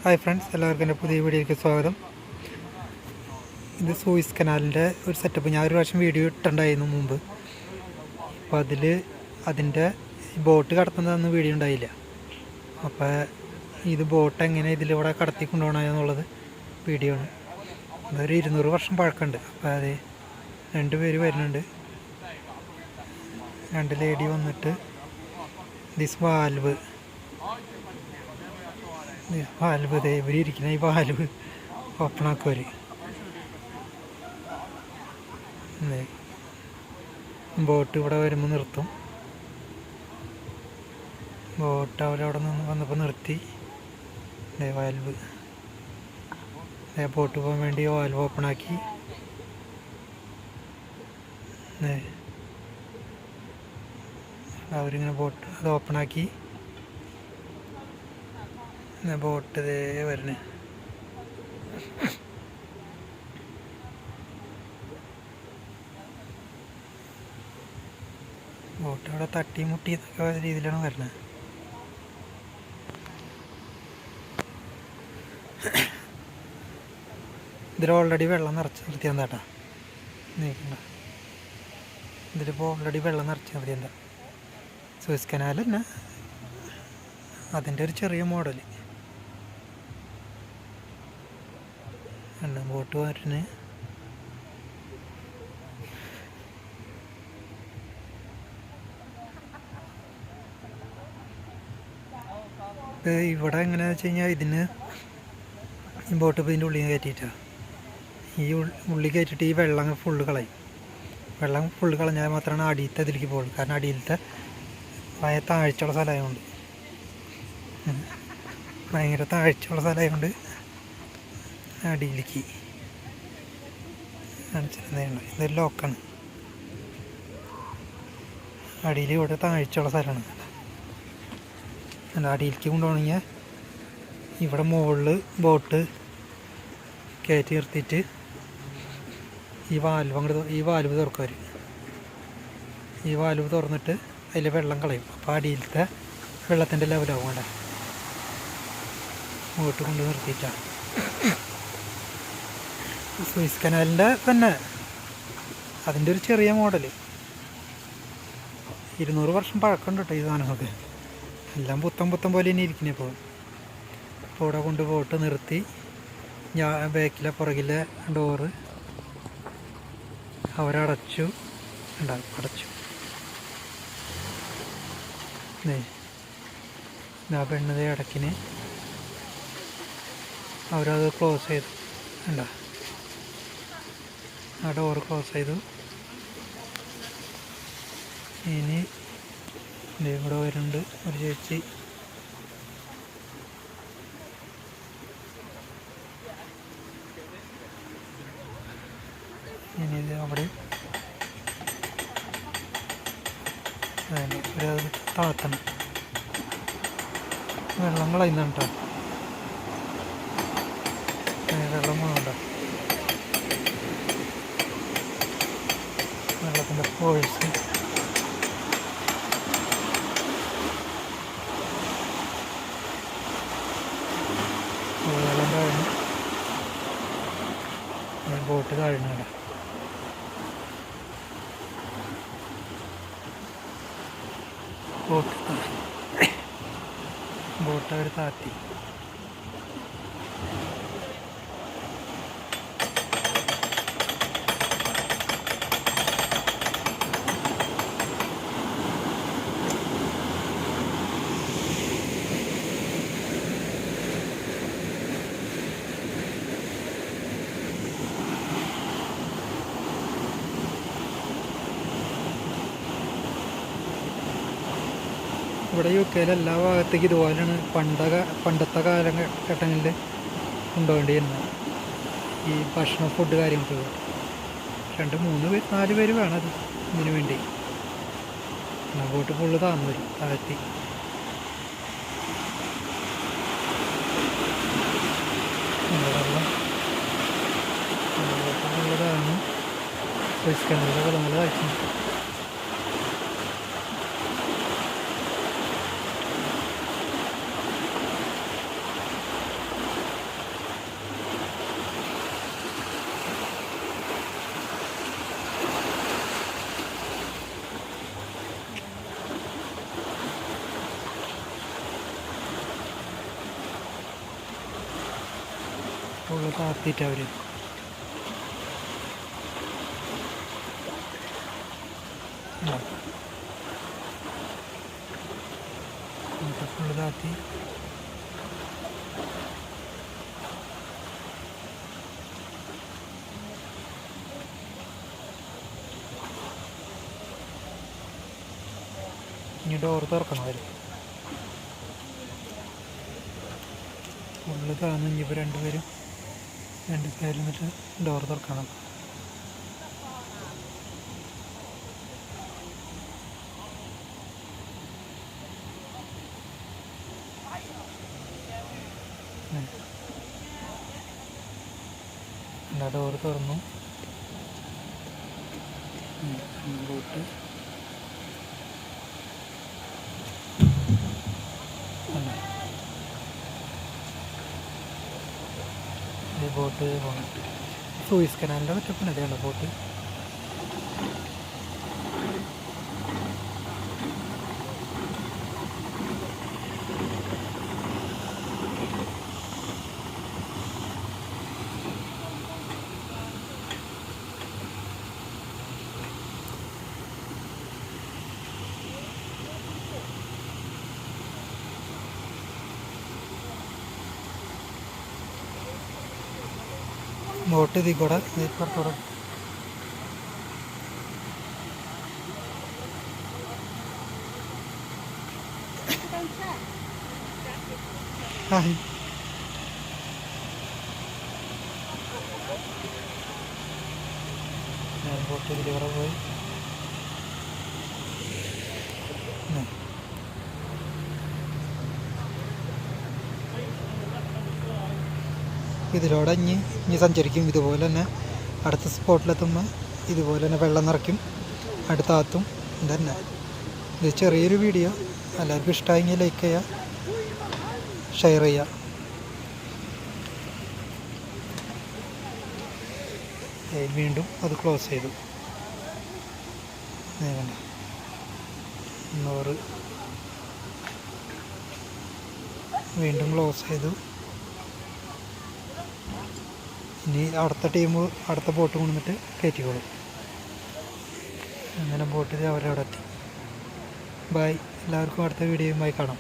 Hi friends, എല്ലാവർക്കും എൻ്റെ പുതിയ വീഡിയോയ്ക്ക് സ്വാഗതം. ഇത് സൂയിസ് കനാലിൻ്റെ ഒരു സെറ്റപ്പ്. ഞാൻ ഒരു പ്രാവശ്യം വീഡിയോ ഇട്ടുണ്ടായിരുന്നു മുമ്പ്. അപ്പോൾ അതിൻ്റെ ബോട്ട് കടത്തുന്നതൊന്നും വീഡിയോ ഉണ്ടായില്ല. അപ്പോൾ ഇത് ബോട്ട് എങ്ങനെ ഇതിലൂടെ കടത്തി കൊണ്ടുപോകണമെന്നുള്ളത് വീഡിയോ ആണ്. അതൊരു 200 വർഷം പഴക്കമുണ്ട്. അപ്പോൾ അത് 2 പേര് വരുന്നുണ്ട്. 2 ലേഡി വന്നിട്ട് ദിസ് വാൽവ് ഇവരിയ്ക്കുന്ന ഈ വാൽവ് ഓപ്പണാക്കുവർ. ബോട്ട് ഇവിടെ വരുമ്പോൾ നിർത്തും. ബോട്ട് അവരവിടെ നിന്ന് വന്നപ്പോൾ നിർത്തി. വാൽവ് ബോട്ട് പോകാൻ വേണ്ടി വാൽവ് ഓപ്പണാക്കി. അവരിങ്ങനെ ബോട്ട് അത് ഓപ്പണാക്കി. ബോട്ട് ഇതേ വരണേ. ബോട്ട് അവിടെ തട്ടി മുട്ടി എന്നൊക്കെ രീതിയിലാണ് വരുന്നത്. ഇതിൽ ഓൾറെഡി വെള്ളം നിറച്ച് നിർത്തിയെന്താട്ടാ നീക്കണ്ട. ഇതിലിപ്പോൾ ഓൾറെഡി വെള്ളം നിറച്ച് നിർത്തിയെന്താ. സൂയിസ് കനാൽ തന്നെ അതിൻ്റെ ഒരു ചെറിയ മോഡൽ. ബോട്ട് വരുന്നത് ഇവിടെ എങ്ങനെയാണെന്ന് വെച്ച് കഴിഞ്ഞാൽ ഇതിന് ഈ ബോട്ട് ഇപ്പോൾ ഇതിൻ്റെ ഉള്ളിൽ കയറ്റിയിട്ടാണ്. ഈ ഉള്ളിൽ കയറ്റിയിട്ട് ഈ വെള്ളം ഫുള്ള് കളയും. വെള്ളം ഫുള്ള് കളഞ്ഞാൽ മാത്രമാണ് അടിയിലത്തെ ഇതിലേക്ക് പോകുള്ളൂ. കാരണം അടിയിലത്തെ ഭയങ്കര താഴ്ചയുള്ള സ്ഥലമായതുകൊണ്ട് സ്ഥലമായതുകൊണ്ട് അടിയിലേക്ക് കാണിച്ചിരുന്നതാണ്. ഇതൊരു ലോക്കാണ്. അടിയിൽ ഇവിടെ താഴ്ചയുള്ള സ്ഥലമാണ്. അടിയിലേക്ക് കൊണ്ടുപോകണമെങ്കിൽ ഇവിടെ മുകളിൽ ബോട്ട് കയറ്റി നിർത്തിയിട്ട് ഈ വാൽവ് തുറക്കും. ഈ വാൽവ് തുറന്നിട്ട് അതിൽ വെള്ളം കളയും. അപ്പോൾ അടിയിലത്തെ വെള്ളത്തിൻ്റെ ലെവലാവും. അവിടെ ബോട്ട് കൊണ്ട് നിർത്തിയിട്ടാണ്. സൂയിസ് കനാലിൻ്റെ തന്നെ അതിൻ്റെ ഒരു ചെറിയ മോഡൽ. 200 വർഷം പഴക്കമുണ്ട് കേട്ടോ ഈ സാധനമൊക്കെ. എല്ലാം പുത്തം പോലെ തന്നെ ഇരിക്കുന്നത്. ഇപ്പോൾ ഇവിടെ കൊണ്ട് ബോട്ട് നിർത്തി. ബാക്കിലെ പുറകിലെ ഡോറ് അവരടച്ചു. അടച്ചു. ആ പെണ്ണത് ഇടക്കിന് അവരത് ക്ലോസ് ചെയ്തു. ആ ഡോറ് ക്ലോസ് ചെയ്തു. ഇനി ഇവിടെ വരുന്നുണ്ട് ഒരു ചേച്ചി. ഇനി ഇത് അവിടെ ഒരു താത്തണം. വെള്ളം കളയുന്നുണ്ട് കേട്ടോ. വെള്ളം വേണ്ട. വെള്ളത്തിൻ്റെ ഫോഴ്സ് വെള്ളം താഴ്ന്നു. ബോട്ട് താഴ്ന്നല്ല. ബോട്ട് അവർ താത്തി. ഇവിടെ UK എല്ലാ ഭാഗത്തേക്ക് ഇതുപോലെയാണ് പണ്ടത്തെ കാലഘട്ടങ്ങളിൽ കൊണ്ടുപോകേണ്ടിയിരുന്നത്. ഈ ഭക്ഷണം ഫുഡ് കാര്യങ്ങൾക്ക് 2, 3, 4 പേര് വേണം അത് ഇതിനു വേണ്ടി. ബോട്ട് ഫുള്ള് താഴ്ന്നു വരും. താഴ്ത്തി വെള്ളം ഫുള്ള് താഴ്ന്നു. സൂയിസ് കനാലിലെ വെള്ളം താഴ്ച. ഫുള്ള് താത്തിയിട്ട് അവർ ഫുള്ള് താത്തി ഇനി ഡോർ തുറക്കണം അവർ ഫുള്ള് താന്ന് ഇനിയിപ്പോൾ രണ്ടുപേരും രണ്ട് സൈഡിൽ നിന്നിട്ട് ഡോർ തുറക്കണം. എല്ലാ ഡോർ തുറന്നു. ബോട്ട് ബോട്ട് പോകണം. Suess കനാലിൻ്റെ ഒറ്റപ്പന അതെയാണ് boat. ബോട്ട് ഇതിൽ കൂടെ പുറത്തോടെ ഹായ് ഞാൻ ബോട്ട് ഇതിൽ കൂടെ പോയി ഇതിലൂടെ ഇനി സഞ്ചരിക്കും. ഇതുപോലെ തന്നെ അടുത്ത സ്പോട്ടിലെത്തുമ്പോൾ ഇതുപോലെ തന്നെ വെള്ളം നിറയ്ക്കും, അടുത്താത്തും. ഇതന്നെ ഇത് ചെറിയൊരു വീഡിയോ. എല്ലാവർക്കും ഇഷ്ടമായെങ്കിൽ ലൈക്ക് ചെയ്യുക, ഷെയർ ചെയ്യുക. വീണ്ടും അത് ക്ലോസ് ചെയ്തു. വീണ്ടും ക്ലോസ് ചെയ്തു. ഇനി അടുത്ത ടീം അടുത്ത ബോട്ട് കൊണ്ടുവന്നിട്ട് കയറ്റിക്കോളും. അങ്ങനെ ബോട്ടിൽ അവരവിടെ എത്തി. ബൈ. എല്ലാവർക്കും അടുത്ത വീഡിയോയുമായി കാണാം.